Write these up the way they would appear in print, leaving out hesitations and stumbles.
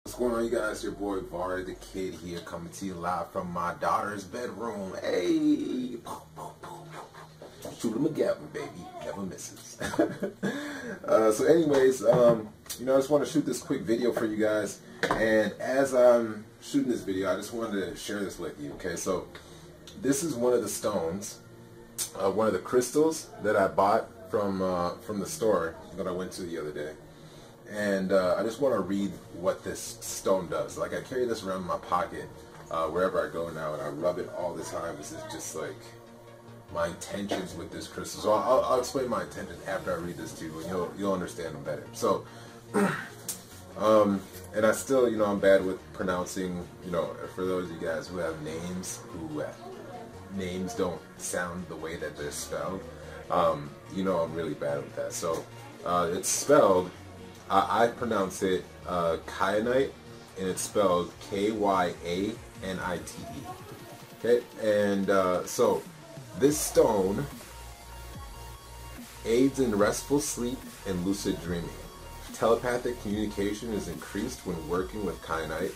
What's going on, you guys? Your boy Var the Kid here, coming to you live from my daughter's bedroom. Hey, shoot him a gavin, baby, never misses. So anyways, I just want to shoot this quick video for you guys. And as I'm shooting this video, I just wanted to share this with you. Okay, so this is one of the stones, one of the crystals that I bought from the store that I went to the other day. And I just want to read what this stone does. Like, I carry this around in my pocket wherever I go now, and I rub it all the time. This is just like my intentions with this crystal. So I'll explain my intentions after I read this to you, and you'll understand them better. So, and I still, I'm bad with pronouncing. For those of you guys who have names names don't sound the way that they're spelled. I'm really bad with that. So it's spelled. I pronounce it Kyanite, and it's spelled Kyanite. Okay, and so this stone aids in restful sleep and lucid dreaming. Telepathic communication is increased when working with Kyanite.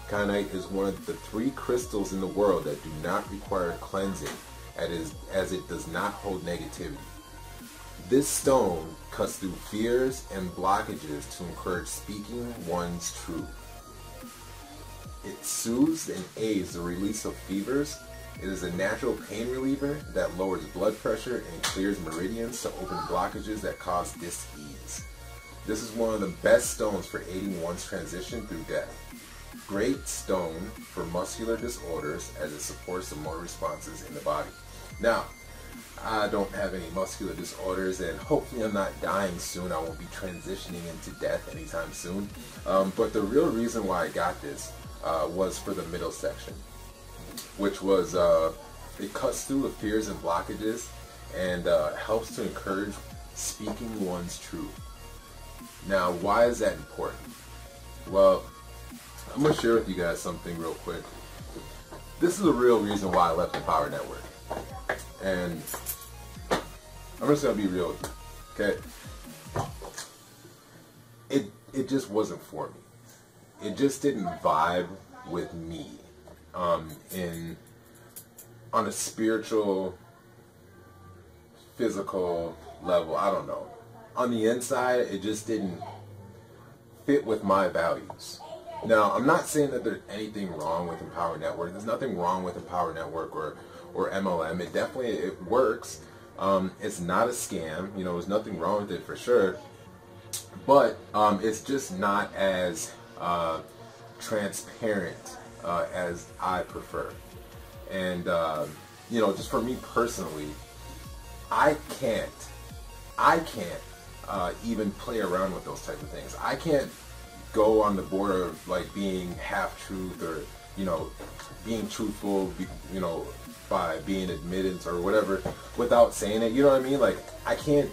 Kyanite is one of the 3 crystals in the world that do not require cleansing, as it does not hold negativity. This stone cuts through fears and blockages to encourage speaking one's truth. It soothes and aids the release of fevers. It is a natural pain reliever that lowers blood pressure and clears meridians to open blockages that cause dis-ease. This is one of the best stones for aiding one's transition through death. Great stone for muscular disorders, as it supports the motor responses in the body. Now, I don't have any muscular disorders, and hopefully I'm not dying soon. I won't be transitioning into death anytime soon. But the real reason why I got this was for the middle section, which was it cuts through the fears and blockages and helps to encourage speaking one's truth. Now, why is that important? Well, I'm going to share with you guys something real quick. This is the real reason why I left the Power Network. And I'm just going to be real with you, okay? It just wasn't for me. It just didn't vibe with me on a spiritual, physical level. I don't know. On the inside, it just didn't fit with my values. Now, I'm not saying that there's anything wrong with Empower Network. There's nothing wrong with Empower Network or MLM. It works. It's not a scam. There's nothing wrong with it for sure. But it's just not as transparent as I prefer. And just for me personally, I can't even play around with those type of things. I can't go on the border of like being half truth or being truthful, by being admittance or whatever without saying it. You know what I mean? Like, I can't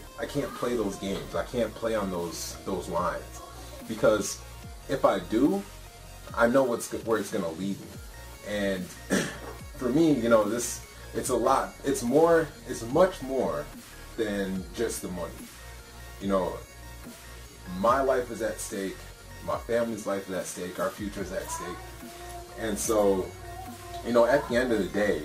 play those games. I can't play on those lines, because if I do, I know where it's gonna lead me. And for me, it's a lot. It's much more than just the money. My life is at stake. My family's life is at stake. Our future is at stake. And so, at the end of the day,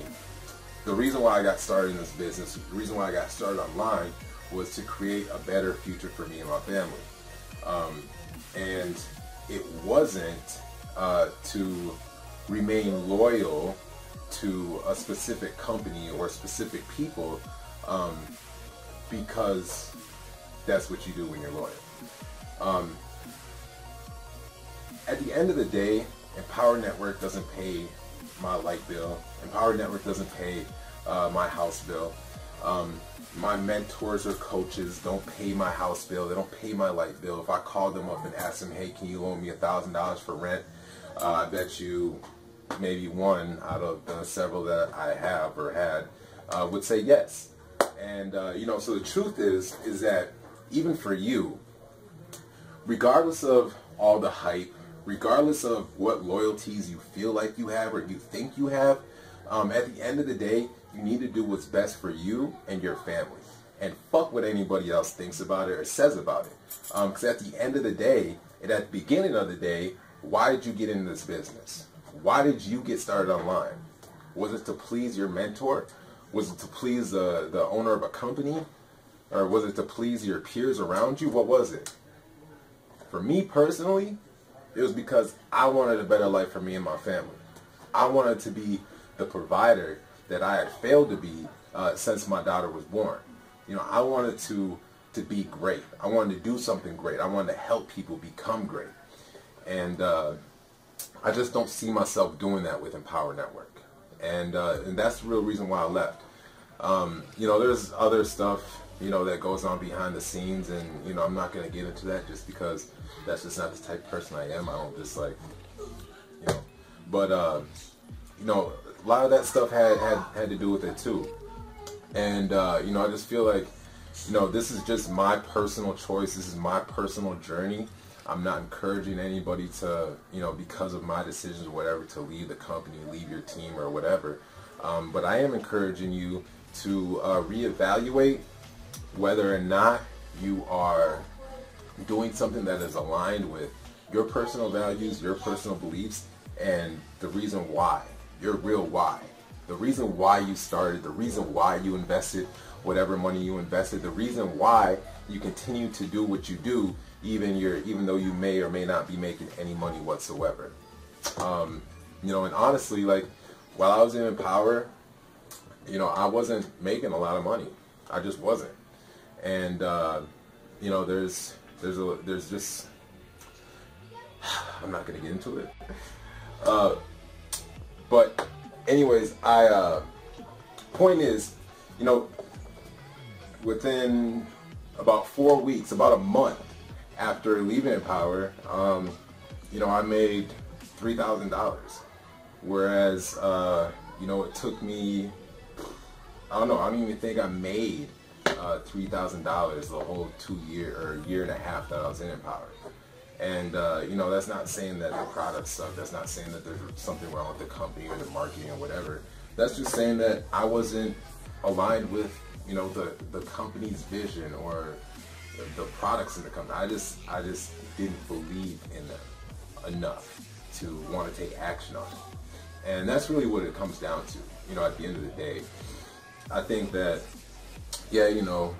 the reason why I got started in this business, the reason why I got started online, was to create a better future for me and my family. And it wasn't to remain loyal to a specific company or specific people, because that's what you do when you're loyal. At the end of the day, Empower Network doesn't pay my light bill. Empower Network doesn't pay my house bill. My mentors or coaches don't pay my house bill. They don't pay my light bill. If I call them up and ask them, hey, can you loan me $1,000 for rent? I bet you maybe one out of the several that I have or had would say yes. And so the truth is that even for you, regardless of all the hype, regardless of what loyalties you feel like you have or you think you have, at the end of the day, you need to do what's best for you and your family. And fuck what anybody else thinks about it or says about it. Because at the end of the day, and at the beginning of the day, why did you get into this business? Why did you get started online? Was it to please your mentor? Was it to please the owner of a company? Or was it to please your peers around you? What was it? For me personally, it was because I wanted a better life for me and my family. I wanted to be the provider that I had failed to be since my daughter was born. You know, I wanted to be great. I wanted to do something great. I wanted to help people become great. And I just don't see myself doing that with Empower Network. And that's the real reason why I left. You know, there's other stuff, you know, that goes on behind the scenes, and, you know, I'm not going to get into that just because that's just not the type of person I am. I don't just, like, you know, but, you know, a lot of that stuff had to do with it too. And, you know, I just feel like, you know, this is just my personal choice. This is my personal journey. I'm not encouraging anybody to, you know, because of my decisions or whatever, to leave the company, leave your team or whatever. But I am encouraging you to reevaluate whether or not you are doing something that is aligned with your personal values, your personal beliefs, and the reason why, your real why. The reason why you started, the reason why you invested whatever money you invested, the reason why you continue to do what you do, even though you may or may not be making any money whatsoever. You know, and honestly, like, while I was in Empower, you know, I wasn't making a lot of money. I just wasn't. And you know, there's just, I'm not gonna get into it. But anyways, point is, you know, within about 4 weeks, about a month after leaving Empower, you know, I made $3,000. Whereas, you know, it took me, I don't know, I don't even think I made $3,000 the whole year and a half that I was in Empower. And, you know, that's not saying that the product sucked. That's not saying that there's something wrong with the company or the marketing or whatever. That's just saying that I wasn't aligned with, you know, the company's vision or the products in the company. I just didn't believe in them enough to want to take action on it. And that's really what it comes down to. You know, at the end of the day, I think that, yeah, you know,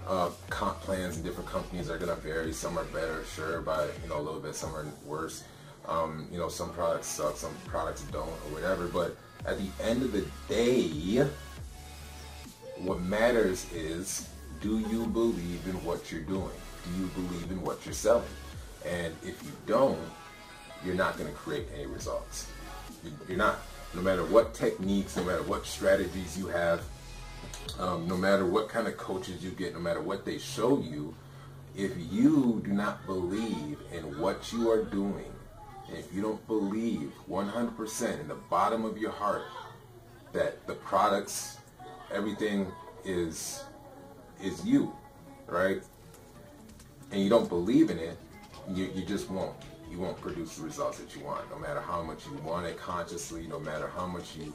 comp plans in different companies are going to vary. Some are better, sure, by, you know, a little bit. Some are worse. You know, some products suck, some products don't, or whatever. But at the end of the day, what matters is, do you believe in what you're doing? Do you believe in what you're selling? And if you don't, you're not going to create any results. You're not. No matter what techniques, no matter what strategies you have, no matter what kind of coaches you get, no matter what they show you, if you do not believe in what you are doing, and if you don't believe 100% in the bottom of your heart that the products, everything is you, right? And you don't believe in it, you just won't. You won't produce the results that you want, no matter how much you want it consciously, no matter how much you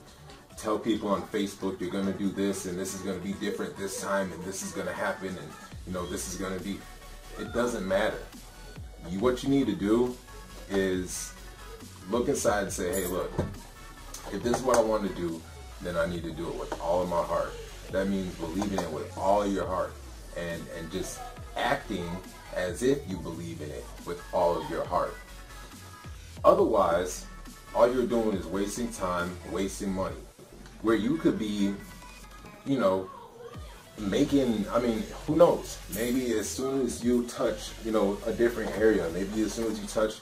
tell people on Facebook you're going to do this and this is going to be different this time and this is going to happen and, you know, this is going to be, it doesn't matter. What you need to do is look inside and say, hey, look, if this is what I want to do, then I need to do it with all of my heart. That means believing it with all of your heart and just acting as if you believe in it with all of your heart. Otherwise, all you're doing is wasting time, wasting money. Where you could be, you know, making, I mean, who knows? Maybe as soon as you touch, you know, a different area, maybe as soon as you touch,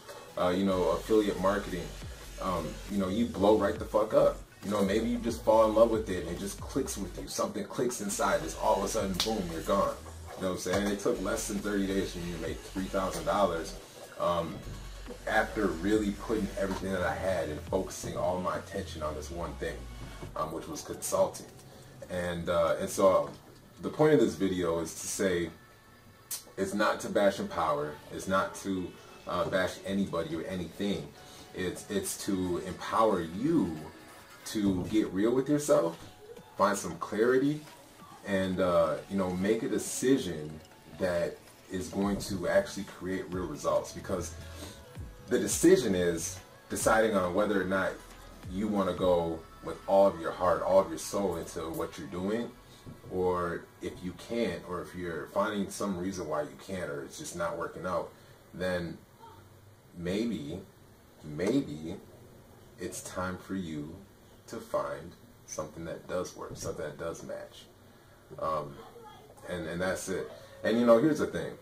you know, affiliate marketing, you know, you blow right the fuck up. You know, maybe you just fall in love with it and it just clicks with you. Something clicks inside, just all of a sudden, boom, you're gone. You know what I'm saying? It took less than 30 days for me to make $3,000 after really putting everything that I had and focusing all my attention on this one thing, which was consulting. And so the point of this video is to say, it's not to bash Empower. It's not to bash anybody or anything. It's to empower you to get real with yourself, find some clarity, and you know, make a decision that is going to actually create real results. Because the decision is, deciding on whether or not you want to go with all of your heart, all of your soul into what you're doing, or if you can't, or if you're finding some reason why you can't, or it's just not working out, then maybe it's time for you to find something that does work, something that does match. And that's it. And you know, here's the thing.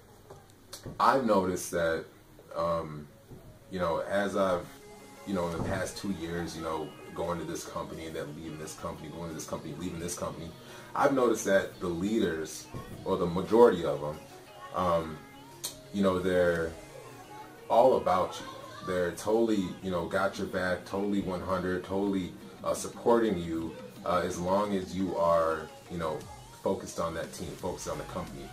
I've noticed that, you know, as I've, you know, in the past 2 years, you know, going to this company and then leaving this company, going to this company, leaving this company, I've noticed that the leaders, or the majority of them, you know, they're all about you. They're totally, you know, got your back, totally 100, totally supporting you, as long as you are, you know, focused on that team, focused on the company.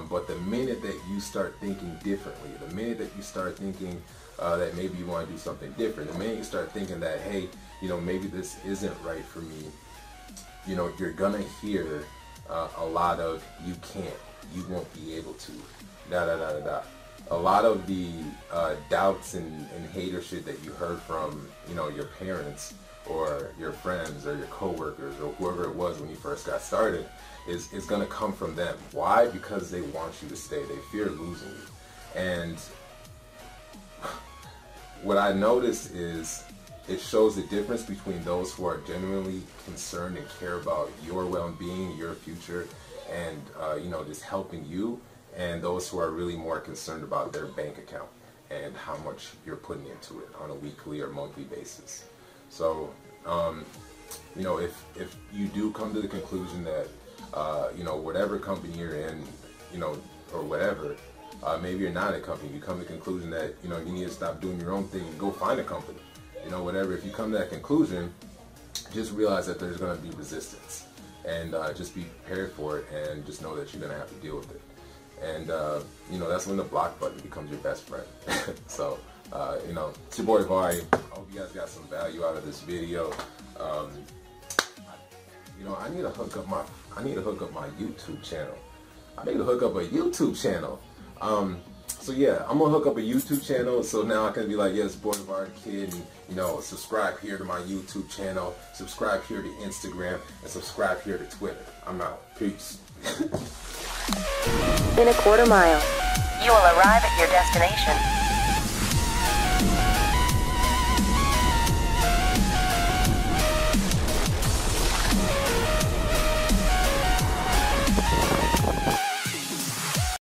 But the minute that you start thinking differently, the minute that you start thinking that maybe you want to do something different, the minute you start thinking that, hey, you know, maybe this isn't right for me, you know, you're gonna hear a lot of "you can't," "you won't be able to," da da da da da. A lot of the doubts and hater shit that you heard from, you know, your parents or your friends or your coworkers or whoever it was when you first got started is going to come from them. Why? Because they want you to stay. They fear losing you. And what I noticed is it shows the difference between those who are genuinely concerned and care about your well-being, your future, and you know, just helping you, and those who are really more concerned about their bank account and how much you're putting into it on a weekly or monthly basis. So, you know, if you do come to the conclusion that, you know, whatever company you're in, you know, or whatever, maybe you're not a company, you come to the conclusion that, you know, you need to stop doing your own thing and go find a company, you know, whatever. If you come to that conclusion, just realize that there's going to be resistance, and just be prepared for it, and just know that you're going to have to deal with it. And, you know, that's when the block button becomes your best friend. So, you know, it's your boy Vari. I hope you guys got some value out of this video. You know, I need to hook up my YouTube channel. I need to hook up a YouTube channel. So yeah, I'm gonna hook up a YouTube channel, so now I can be like, yes, boy Vari Kid, and, you know, subscribe here to my YouTube channel, subscribe here to Instagram, and subscribe here to Twitter. I'm out. Peace. In a quarter mile, you will arrive at your destination.